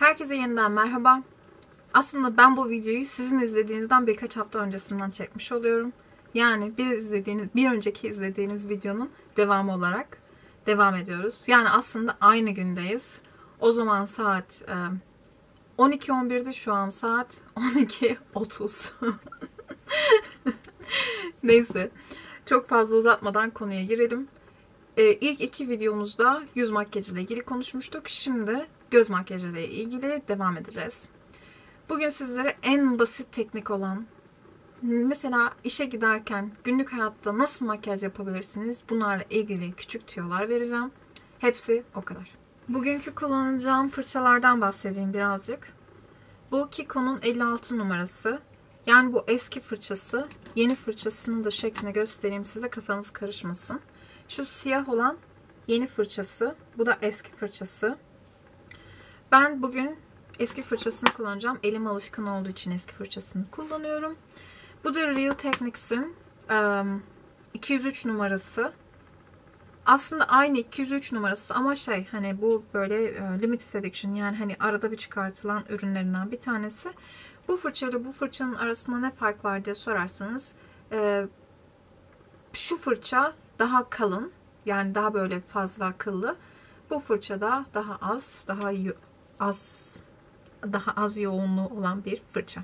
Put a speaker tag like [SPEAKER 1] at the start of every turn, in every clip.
[SPEAKER 1] Herkese yeniden merhaba. Aslında ben bu videoyu sizin izlediğinizden birkaç hafta öncesinden çekmiş oluyorum. Yani bir önceki izlediğiniz videonun devamı olarak devam ediyoruz. Yani aslında aynı gündeyiz. O zaman saat 12:11'di, şu an saat 12:30. Neyse, çok fazla uzatmadan konuya girelim. İlk iki videomuzda yüz makyajı ile ilgili konuşmuştuk. Şimdi göz makyajı ile ilgili devam edeceğiz. Bugün sizlere en basit teknik olan, mesela işe giderken günlük hayatta nasıl makyaj yapabilirsiniz, bunlarla ilgili küçük tüyolar vereceğim. Hepsi o kadar. Bugünkü kullanacağım fırçalardan bahsedeyim birazcık. Bu Kiko'nun 56 numarası. Yani bu eski fırçası. Yeni fırçasının da şeklini göstereyim size, kafanız karışmasın. Şu siyah olan yeni fırçası. Bu da eski fırçası. Ben bugün eski fırçasını kullanacağım. Elim alışkın olduğu için eski fırçasını kullanıyorum. Bu da Real Techniques'in 203 numarası. Aslında aynı 203 numarası ama hani bu böyle limited edition, yani hani arada bir çıkartılan ürünlerinden bir tanesi. Bu fırçayla bu fırçanın arasında ne fark var diye sorarsanız, şu fırça daha kalın, yani daha böyle fazla akıllı. Bu fırçada daha az yoğunluğu olan bir fırça.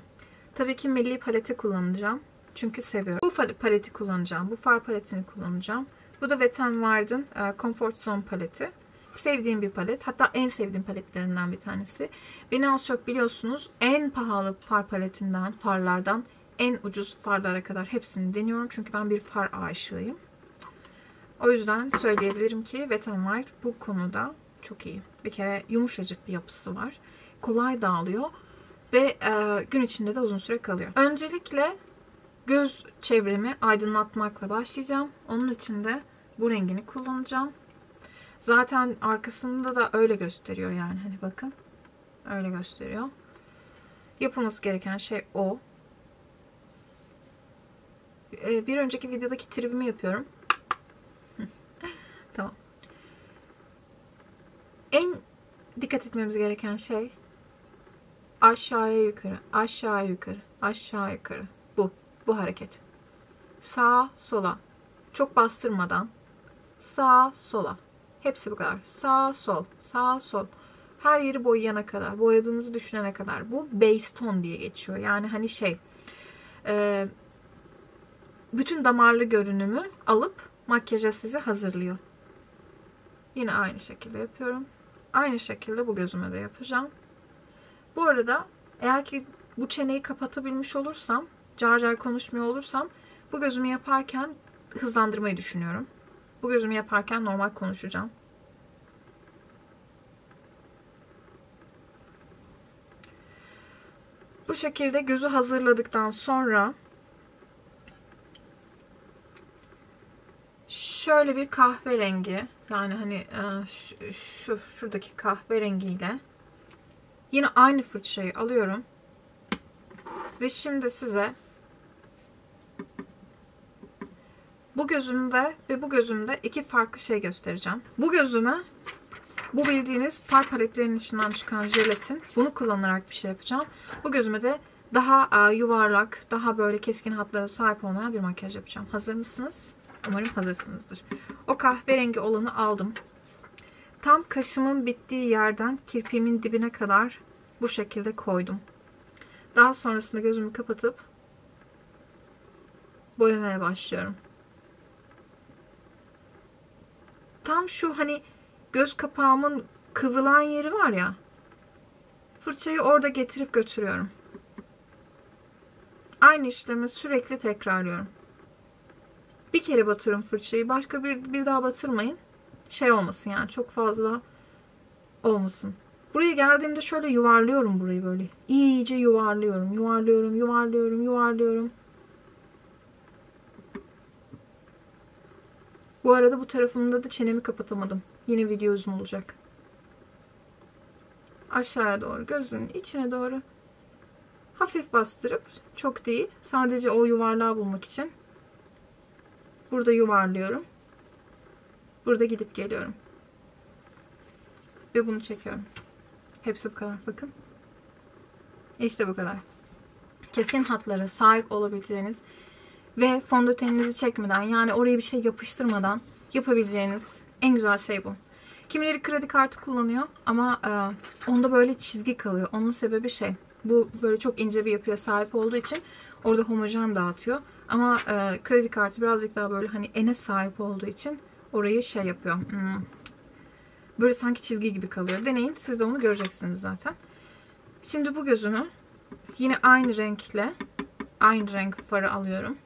[SPEAKER 1] Tabii ki milli paleti kullanacağım. Çünkü seviyorum. Bu paleti kullanacağım. Bu far paletini kullanacağım. Bu da Wet n Wild'ın Comfort Zone paleti. Sevdiğim bir palet. Hatta en sevdiğim paletlerinden bir tanesi. Beni az çok biliyorsunuz. En pahalı farlardan en ucuz farlara kadar hepsini deniyorum. Çünkü ben bir far aşığıyım. O yüzden söyleyebilirim ki Wet n Wild bu konuda çok iyi. Bir kere yumuşacık bir yapısı var. Kolay dağılıyor. Ve gün içinde de uzun süre kalıyor. Öncelikle göz çevremi aydınlatmakla başlayacağım. Onun için de bu rengini kullanacağım. Zaten arkasında da öyle gösteriyor, yani hani bakın. Öyle gösteriyor. Yapılması gereken şey o. Bir önceki videodaki tribimi yapıyorum. Tamam. En dikkat etmemiz gereken şey aşağıya yukarı, aşağı yukarı, aşağı yukarı. Bu hareket. Sağa sola. Çok bastırmadan. Sağa sola. Hepsi bu kadar. Sağ sol, sağ sol. Her yeri boyayana kadar, boyadığınızı düşünene kadar. Bu base tone diye geçiyor. Yani hani bütün damarlı görünümü alıp makyaja sizi hazırlıyor. Yine aynı şekilde yapıyorum. Aynı şekilde bu gözüme de yapacağım. Bu arada eğer ki bu çeneyi kapatabilmiş olursam, car car konuşmuyor olursam, bu gözümü yaparken hızlandırmayı düşünüyorum. Bu gözümü yaparken normal konuşacağım. Bu şekilde gözü hazırladıktan sonra şöyle bir kahverengi, yani hani şuradaki kahverengiyle yine aynı fırçayı alıyorum. Ve şimdi size bu gözümde ve bu gözümde iki farklı şey göstereceğim. Bu gözüme bu bildiğiniz far paletlerinin içinden çıkan jelatin, bunu kullanarak bir şey yapacağım. Bu gözüme de daha yuvarlak, daha böyle keskin hatlara sahip olmayan bir makyaj yapacağım. Hazır mısınız? Umarım hazırsınızdır. O kahverengi olanı aldım. Tam kaşımın bittiği yerden kirpiğimin dibine kadar bu şekilde koydum. Daha sonrasında gözümü kapatıp boyamaya başlıyorum. Tam şu hani göz kapağımın kıvrılan yeri var ya, fırçayı orada getirip götürüyorum. Aynı işlemi sürekli tekrarlıyorum. Bir kere batırın fırçayı. Başka bir daha batırmayın. Olmasın, yani çok fazla olmasın. Buraya geldiğimde şöyle yuvarlıyorum burayı böyle. İyice yuvarlıyorum. Yuvarlıyorum. Bu arada bu tarafımda da çenemi kapatamadım. Yine video uzun olacak. Aşağıya doğru, gözünün içine doğru hafif bastırıp, çok değil, sadece o yuvarlağı bulmak için burada yuvarlıyorum. Burada gidip geliyorum. Ve bunu çekiyorum. Hepsi bu kadar. Bakın. İşte bu kadar. Keskin hatlara sahip olabileceğiniz ve fondöteninizi çekmeden, yani oraya bir şey yapıştırmadan yapabileceğiniz en güzel şey bu. Kimileri kredi kartı kullanıyor ama onda böyle çizgi kalıyor. Onun sebebi şey. Bu böyle çok ince bir yapıya sahip olduğu için orada homojen dağıtıyor. Ama kredi kartı birazcık daha böyle hani ene sahip olduğu için orayı şey yapıyor. Böyle sanki çizgi gibi kalıyor. Deneyin. Siz de onu göreceksiniz zaten. Şimdi bu gözümü yine aynı renkle, aynı renk farı alıyorum.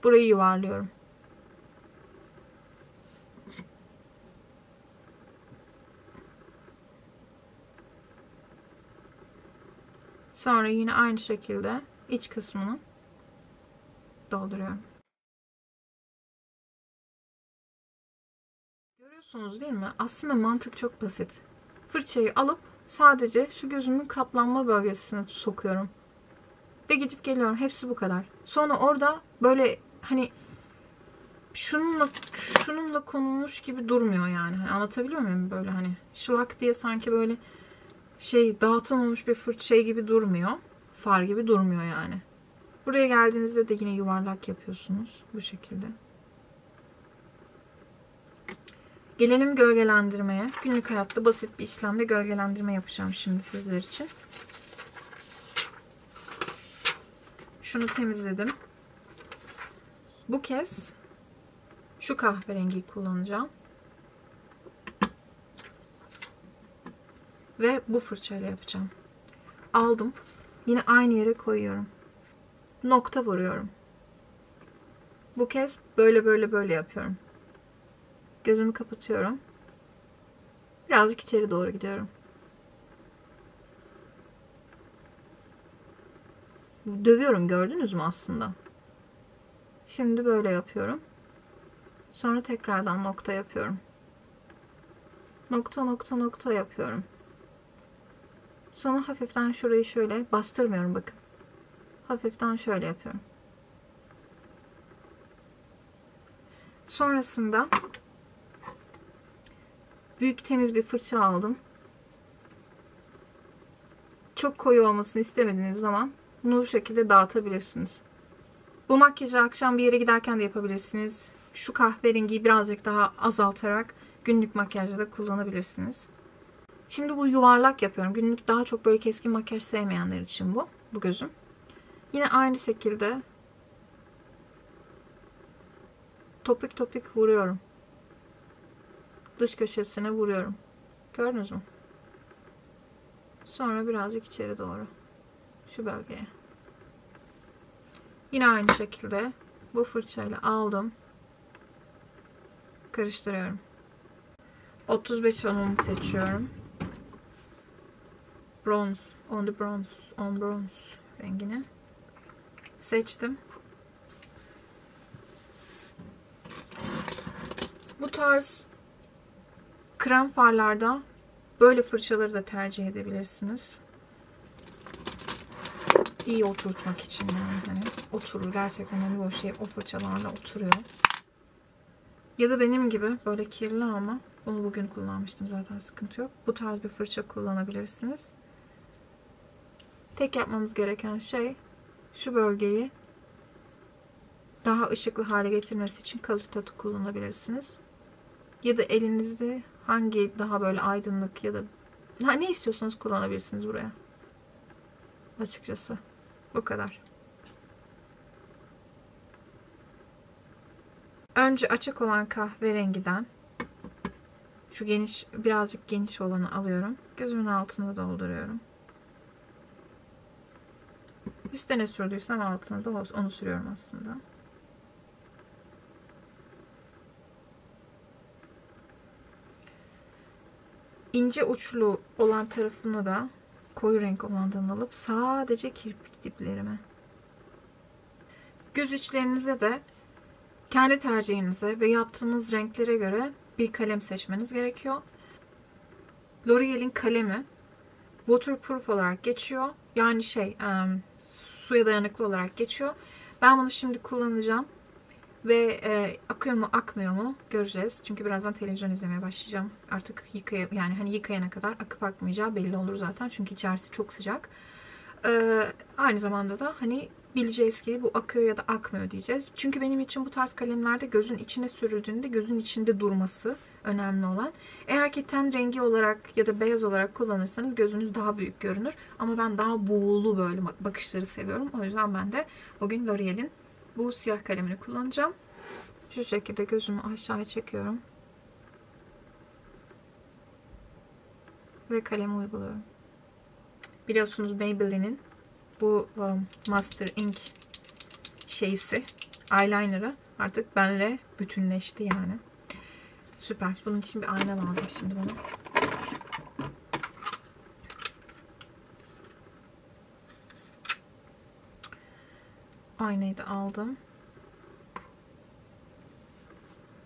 [SPEAKER 1] Burayı yuvarlıyorum. Sonra yine aynı şekilde iç kısmını dolduruyorum. Görüyorsunuz değil mi? Aslında mantık çok basit. Fırçayı alıp sadece şu gözümün kaplanma bölgesine sokuyorum. Ve gidip geliyorum. Hepsi bu kadar. Sonra orada böyle hani şununla konulmuş gibi durmuyor yani. Hani anlatabiliyor muyum? Böyle hani şılak diye sanki böyle şey dağıtılmamış bir fırça gibi durmuyor. Far gibi durmuyor yani. Buraya geldiğinizde de yine yuvarlak yapıyorsunuz. Bu şekilde. Gelelim gölgelendirmeye. Günlük hayatta basit bir işlemle gölgelendirme yapacağım şimdi sizler için. Şunu temizledim. Bu kez şu kahverengiyi kullanacağım. Ve bu fırçayla yapacağım. Aldım. Yine aynı yere koyuyorum. Nokta vuruyorum. Bu kez böyle yapıyorum. Gözümü kapatıyorum. Birazcık içeri doğru gidiyorum. Dövüyorum, gördünüz mü aslında? Şimdi böyle yapıyorum. Sonra tekrardan nokta yapıyorum. Nokta yapıyorum. Sonra hafiften şurayı şöyle bastırmıyorum bakın. Hafiften şöyle yapıyorum. Sonrasında büyük temiz bir fırça aldım. Çok koyu olmasını istemediğiniz zaman bunu bu şekilde dağıtabilirsiniz. Bu makyajı akşam bir yere giderken de yapabilirsiniz. Şu kahverengiyi birazcık daha azaltarak günlük makyajda da kullanabilirsiniz. Şimdi bu yuvarlak yapıyorum. Günlük daha çok böyle keskin makyaj sevmeyenler için bu gözüm. Yine aynı şekilde topik vuruyorum. Dış köşesine vuruyorum. Gördünüz mü? Sonra birazcık içeri doğru. Şu bölgeye. Yine aynı şekilde bu fırçayla aldım. Karıştırıyorum. 35 olanı seçiyorum. Bronze. On bronze rengini. Seçtim. Bu tarz krem farlarda böyle fırçaları da tercih edebilirsiniz. İyi oturtmak için yani. Hani oturur. Gerçekten hani o şey o fırçalarla oturuyor. Ya da benim gibi böyle kirli ama bunu bugün kullanmıştım zaten, sıkıntı yok. Bu tarz bir fırça kullanabilirsiniz. Tek yapmanız gereken şey şu bölgeyi daha ışıklı hale getirmesi için kalıcı tatu kullanabilirsiniz. Ya da elinizde hangi daha böyle aydınlık ya da ne istiyorsanız kullanabilirsiniz buraya. Açıkçası. Bu kadar. Önce açık olan kahverengiden şu geniş, birazcık geniş olanı alıyorum. Gözümün altını dolduruyorum. Üstüne sürdüysem altına da onu sürüyorum aslında. İnce uçlu olan tarafını da koyu renk olandan alıp sadece kirpik diplerime. Göz içlerinize de kendi tercihinize ve yaptığınız renklere göre bir kalem seçmeniz gerekiyor. L'Oreal'in kalemi waterproof olarak geçiyor. Yani suya dayanıklı olarak geçiyor. Ben bunu şimdi kullanacağım. Ve akıyor mu akmıyor mu göreceğiz. Çünkü birazdan televizyon izlemeye başlayacağım. Artık yani hani yıkayana kadar akıp akmayacağı belli olur zaten. Çünkü içerisi çok sıcak. Aynı zamanda da hani bileceğiz ki bu akıyor ya da akmıyor diyeceğiz. Çünkü benim için bu tarz kalemlerde gözün içine sürüldüğünde gözün içinde durması önemli olan. Eğer ki ten rengi olarak ya da beyaz olarak kullanırsanız gözünüz daha büyük görünür. Ama ben daha buğulu böyle bakışları seviyorum. O yüzden ben de bugün L'Oreal'in bu siyah kalemini kullanacağım. Şu şekilde gözümü aşağıya çekiyorum. Ve kalemi uyguluyorum. Biliyorsunuz Maybelline'in bu Master Ink şeysi, eyeliner'ı artık benimle bütünleşti yani. Süper. Bunun için bir ayna lazım şimdi bana. Aynayı da aldım.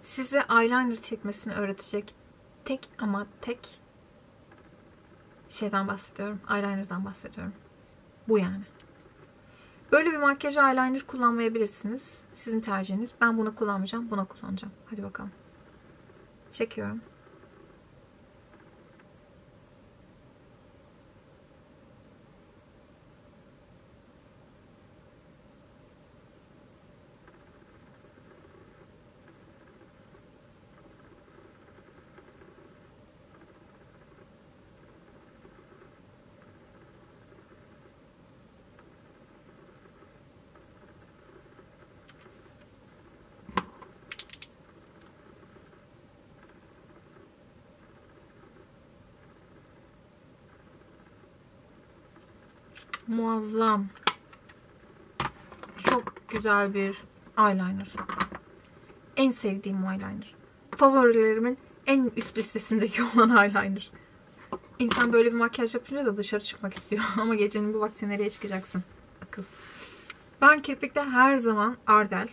[SPEAKER 1] Size eyeliner çekmesini öğretecek tek şeyden bahsediyorum. Eyeliner'dan bahsediyorum. Bu yani. Böyle bir makyaj eyeliner kullanmayabilirsiniz. Sizin tercihiniz. Ben bunu kullanmayacağım. Buna kullanacağım. Hadi bakalım. Çekiyorum. Muazzam. Çok güzel bir eyeliner. En sevdiğim eyeliner. Favorilerimin en üst listesindeki olan eyeliner. İnsan böyle bir makyaj yapınca da dışarı çıkmak istiyor. Ama gecenin bu vakti nereye çıkacaksın? Akıl. Ben kirpikte her zaman Ardell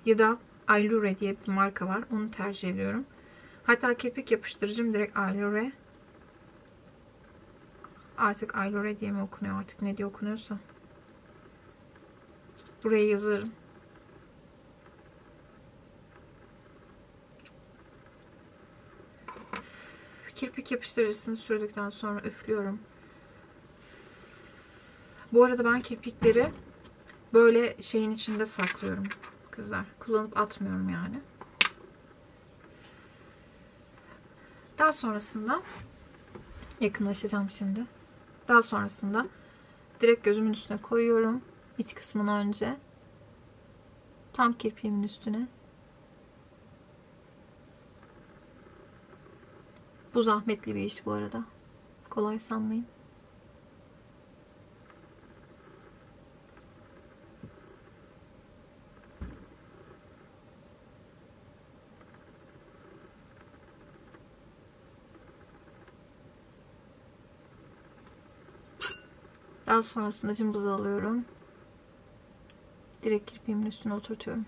[SPEAKER 1] ya da Allure diye bir marka var. Onu tercih ediyorum. Hatta kirpik yapıştırıcım direkt Allure. Artık Allure diye mi okunuyor? Artık ne diye okunuyorsa. Buraya yazarım. Kirpik yapıştırıcısını sürdükten sonra üflüyorum. Bu arada ben kirpikleri böyle şeyin içinde saklıyorum kızlar. Kullanıp atmıyorum yani. Daha sonrasında yakınlaşacağım şimdi. Daha sonrasında direkt gözümün üstüne koyuyorum. İç kısmını önce. Tam kirpiğimin üstüne. Bu zahmetli bir iş bu arada. Kolay sanmayın. Daha sonrasında cımbızı alıyorum. Direkt kirpiğimin üstüne oturtuyorum.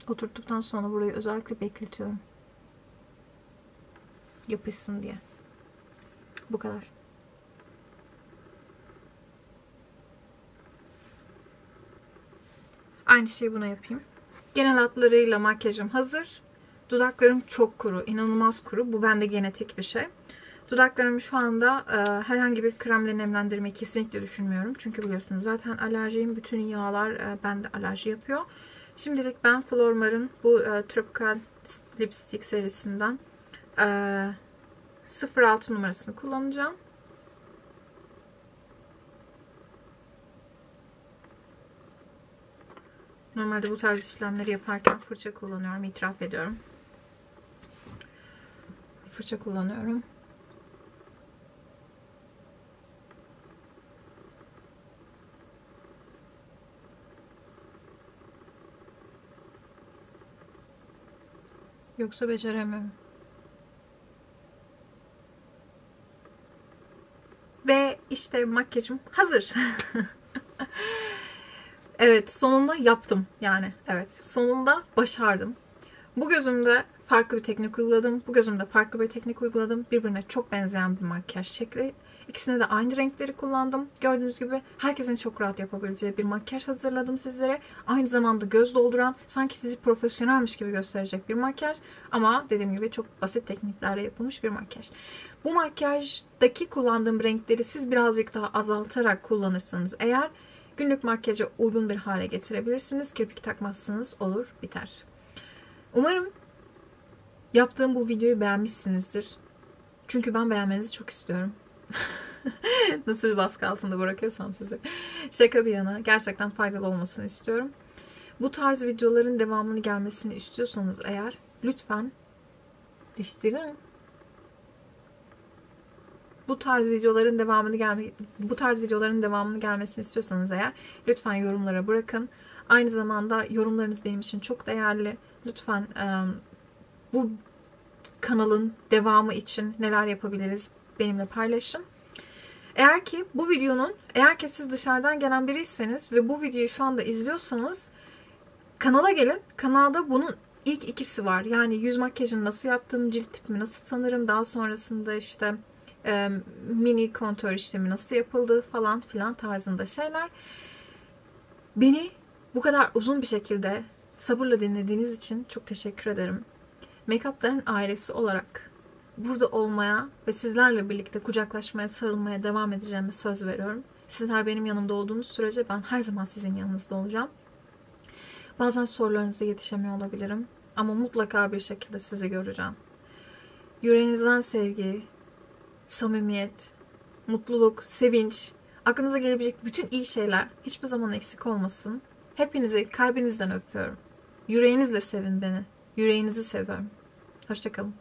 [SPEAKER 1] Oturttuktan sonra burayı özellikle bekletiyorum. Yapışsın diye. Bu kadar. Aynı şeyi buna yapayım. Genel hatlarıyla makyajım hazır. Dudaklarım çok kuru. İnanılmaz kuru. Bu bende genetik bir şey. Dudaklarımı şu anda herhangi bir kremle nemlendirmeyi kesinlikle düşünmüyorum. Çünkü biliyorsunuz zaten alerjiyim. Bütün yağlar bende alerji yapıyor. Şimdilik ben Flormar'ın bu Tropical Lipstick serisinden 06 numarasını kullanacağım. Normalde bu tarz işlemleri yaparken fırça kullanıyorum. İtiraf ediyorum. Fırça kullanıyorum. Yoksa beceremiyorum. Ve işte makyajım hazır. Evet, sonunda yaptım yani. Evet, sonunda başardım. Bu gözümde farklı bir teknik uyguladım. Bu gözümde farklı bir teknik uyguladım. Birbirine çok benzeyen bir makyaj şekli İkisine de aynı renkleri kullandım. Gördüğünüz gibi herkesin çok rahat yapabileceği bir makyaj hazırladım sizlere. Aynı zamanda göz dolduran, sanki sizi profesyonelmiş gibi gösterecek bir makyaj. Ama dediğim gibi çok basit tekniklerle yapılmış bir makyaj. Bu makyajdaki kullandığım renkleri siz birazcık daha azaltarak kullanırsanız eğer günlük makyaja uygun bir hale getirebilirsiniz. Kirpik takmazsınız, olur biter. Umarım yaptığım bu videoyu beğenmişsinizdir. Çünkü ben beğenmenizi çok istiyorum. Nasıl bir baskı altında bırakıyorsam sizi. Şaka bir yana gerçekten faydalı olmasını istiyorum. Bu tarz videoların devamını gelmesini istiyorsanız eğer lütfen diştirin. Bu tarz videoların devamını gelmesini istiyorsanız eğer lütfen yorumlara bırakın. Aynı zamanda yorumlarınız benim için çok değerli. Lütfen bu kanalın devamı için neler yapabiliriz benimle paylaşın. Eğer ki siz dışarıdan gelen biriyseniz ve bu videoyu şu anda izliyorsanız kanala gelin. Kanalda bunun ilk ikisi var. Yani yüz makyajını nasıl yaptım, cilt tipimi nasıl tanırım, daha sonrasında işte mini kontör işlemi nasıl yapıldı falan filan tarzında şeyler. Beni bu kadar uzun bir şekilde sabırla dinlediğiniz için çok teşekkür ederim. Make-up Den ailesi olarak burada olmaya ve sizlerle birlikte kucaklaşmaya, sarılmaya devam edeceğime söz veriyorum. Sizler benim yanımda olduğunuz sürece ben her zaman sizin yanınızda olacağım. Bazen sorularınıza yetişemiyor olabilirim ama mutlaka bir şekilde sizi göreceğim. Yüreğinizden sevgi, samimiyet, mutluluk, sevinç, aklınıza gelebilecek bütün iyi şeyler hiçbir zaman eksik olmasın. Hepinizi kalbinizden öpüyorum. Yüreğinizle sevin beni. Yüreğinizi seviyorum. Hoşça kalın.